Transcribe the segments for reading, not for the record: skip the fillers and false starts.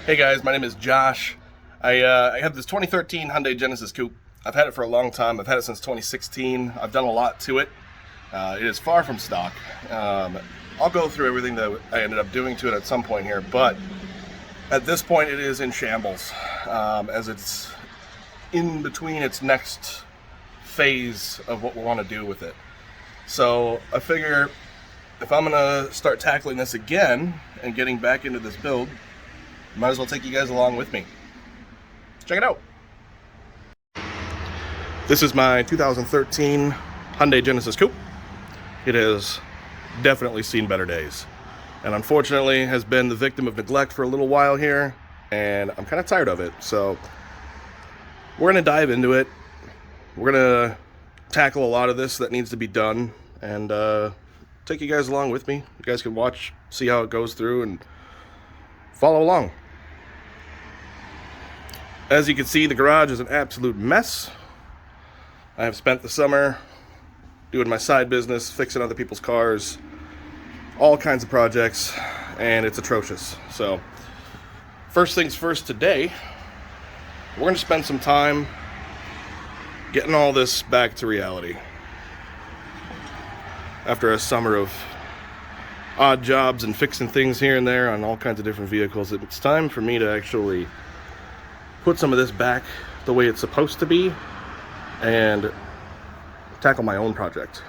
Hey guys, my name is Josh. I have this 2013 Hyundai Genesis Coupe. I've had it for a long time. I've had it since 2016. I've done a lot to it. It is far from stock. I'll go through everything that I ended up doing to it at some point here, but at this point it is in shambles, as it's in between its next phase of what we want to do with it. So I figure if I'm gonna start tackling this again and getting back into this build, might as well take you guys along with me. Check it out. This is my 2013 Hyundai Genesis Coupe. It has definitely seen better days, and unfortunately has been the victim of neglect for a little while here, and I'm kind of tired of it. So we're gonna dive into it. We're gonna tackle a lot of this that needs to be done, and take you guys along with me. You guys can watch, see how it goes through, and follow along. As you can see, the garage is an absolute mess. I have spent the summer doing my side business, fixing other people's cars, all kinds of projects, and it's atrocious. So first things first today, we're going to spend some time getting all this back to reality. After a summer of odd jobs and fixing things here and there on all kinds of different vehicles, it's time for me to actually put some of this back the way it's supposed to be and tackle my own project.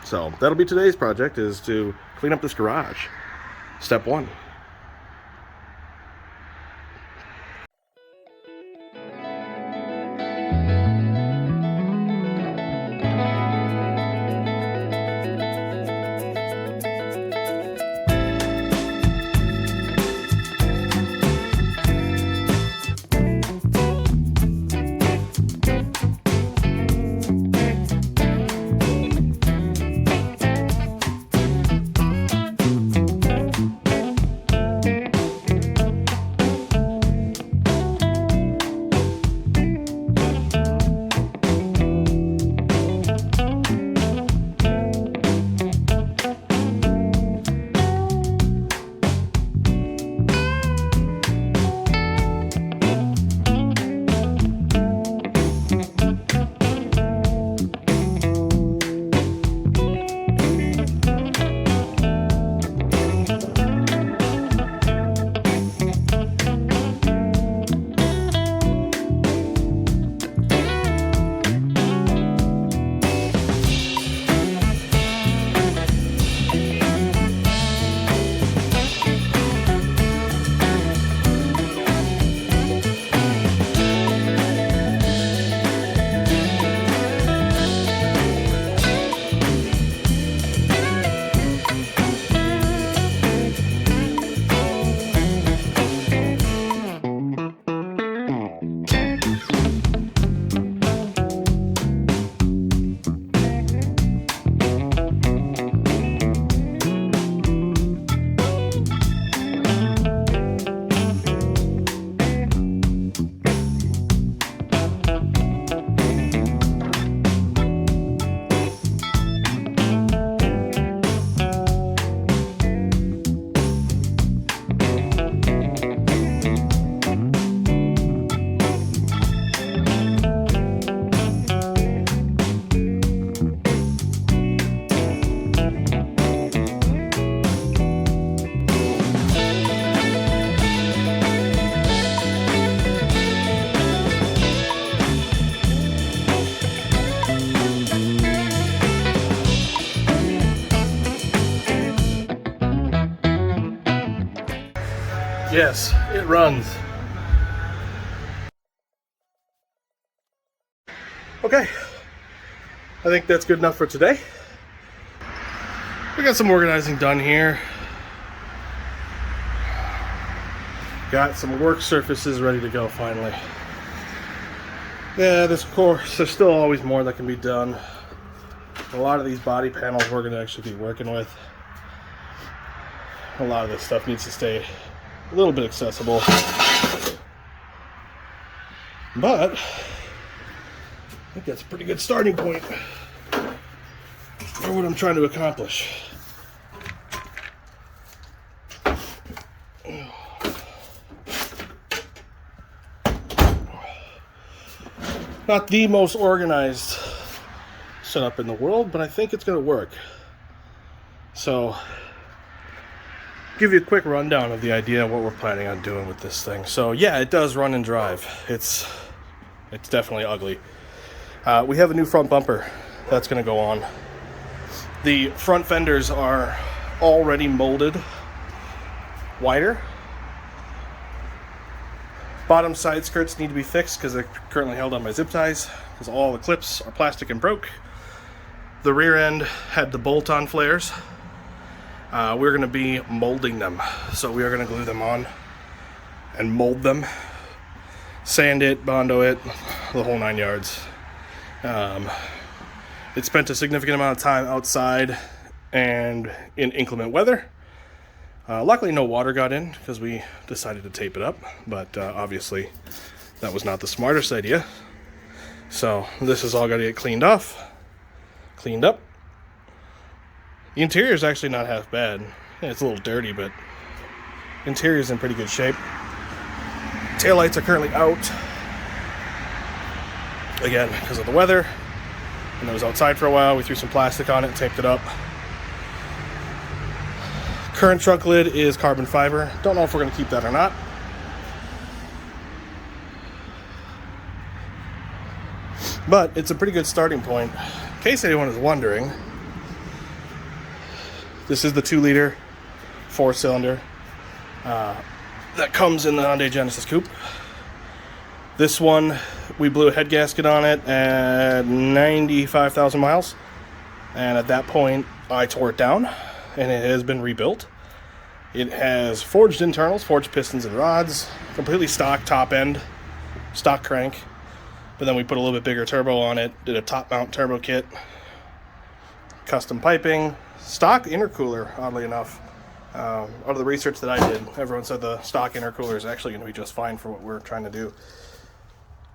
So that'll be today's project, is to clean up this garage. Step one. Yes, it runs. Okay, I think that's good enough for today. We got some organizing done here. Got some work surfaces ready to go finally. Yeah, of course, there's still always more that can be done. A lot of these body panels we're going to actually be working with. A lot of this stuff needs to stay a little bit accessible, but I think that's a pretty good starting point for what I'm trying to accomplish. Not the most organized setup in the world, but I think it's going to work. So, give you a quick rundown of the idea of what we're planning on doing with this thing. So yeah, it does run and drive. It's definitely ugly. We have a new front bumper that's going to go on. The front fenders are already molded wider. Bottom side skirts need to be fixed because they're currently held on by zip ties because all the clips are plastic and broke. The rear end had the bolt-on flares. We're going to be molding them, so we are going to glue them on and mold them, sand it, bondo it, the whole 9 yards. It spent a significant amount of time outside and in inclement weather. Luckily no water got in because we decided to tape it up, but obviously that was not the smartest idea. So this is all got to get cleaned up. The interior is actually not half bad. Yeah, it's a little dirty, but interior is in pretty good shape. Taillights are currently out. Again, because of the weather. And it was outside for a while. We threw some plastic on it and taped it up. Current trunk lid is carbon fiber. Don't know if we're going to keep that or not. But it's a pretty good starting point. In case anyone is wondering, this is the 2-liter 4-cylinder that comes in the Hyundai Genesis Coupe. This one, we blew a head gasket on it at 95,000 miles. And at that point, I tore it down, and it has been rebuilt. It has forged internals, forged pistons and rods, completely stock top end, stock crank. But then we put a little bit bigger turbo on it, did a top mount turbo kit, custom piping, stock intercooler, oddly enough. Out of the research that I did, everyone said the stock intercooler is actually going to be just fine for what we're trying to do.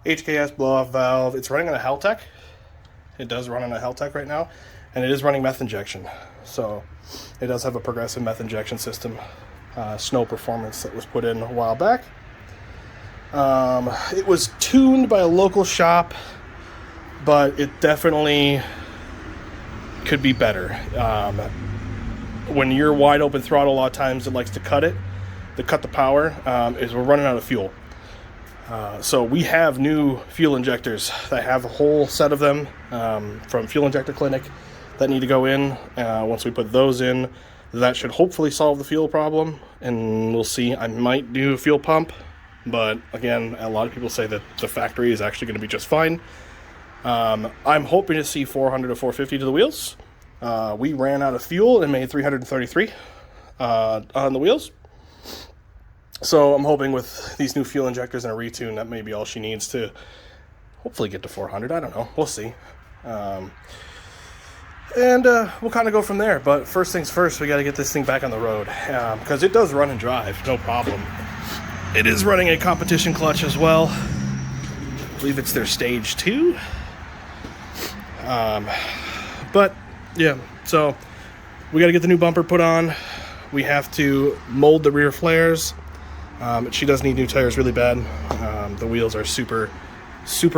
HKS blow-off valve. It's running on a Heltec. It does run on a Heltec right now, and it is running meth injection. So it does have a progressive meth injection system, Snow Performance, that was put in a while back. It was tuned by a local shop, but it definitely could be better. When you're wide open throttle, a lot of times it likes to cut the power, is we're running out of fuel. So we have new fuel injectors. I have a whole set of them from Fuel Injector Clinic that need to go in. Once we put those in, that should hopefully solve the fuel problem, and we'll see. I might do a fuel pump, but again, a lot of people say that the factory is actually going to be just fine. I'm hoping to see 400 to 450 to the wheels. We ran out of fuel and made 333 on the wheels. So I'm hoping with these new fuel injectors and a retune, that may be all she needs to hopefully get to 400. I don't know. We'll see. And we'll kind of go from there. But first things first, we got to get this thing back on the road, because it does run and drive, no problem. It is running a competition clutch as well. I believe it's their stage 2. But yeah, so we got to get the new bumper put on. We have to mold the rear flares. She does need new tires really bad. The wheels are super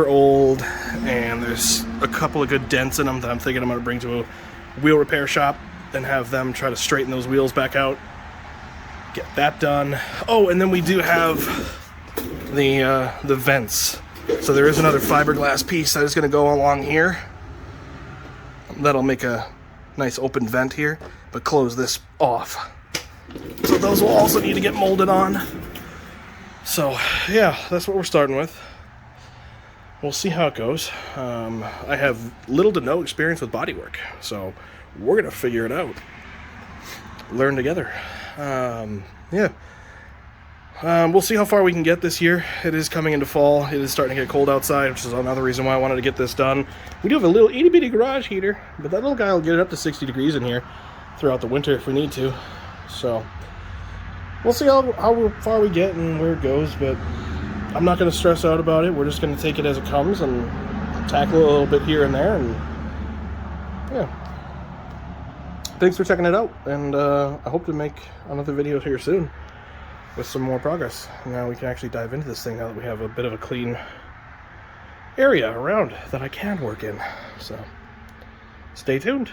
old, and there's a couple of good dents in them that I'm thinking I'm going to bring to a wheel repair shop and have them try to straighten those wheels back out. Get that done. Oh, and then we do have the vents. So there is another fiberglass piece that is going to go along here. That'll make a nice open vent here, but close this off. So those will also need to get molded on. So yeah, that's what we're starting with. We'll see how it goes. I have little to no experience with bodywork, so we're gonna figure it out. Learn together. Yeah. We'll see how far we can get this year. It is coming into fall. It is starting to get cold outside, which is another reason why I wanted to get this done. We do have a little itty-bitty garage heater, but that little guy will get it up to 60 degrees in here throughout the winter if we need to. So we'll see how far we get and where it goes, but I'm not going to stress out about it. We're just going to take it as it comes and tackle it a little bit here and there. And yeah, thanks for checking it out, and I hope to make another video here soon with some more progress. Now we can actually dive into this thing now that we have a bit of a clean area around that I can work in. So stay tuned.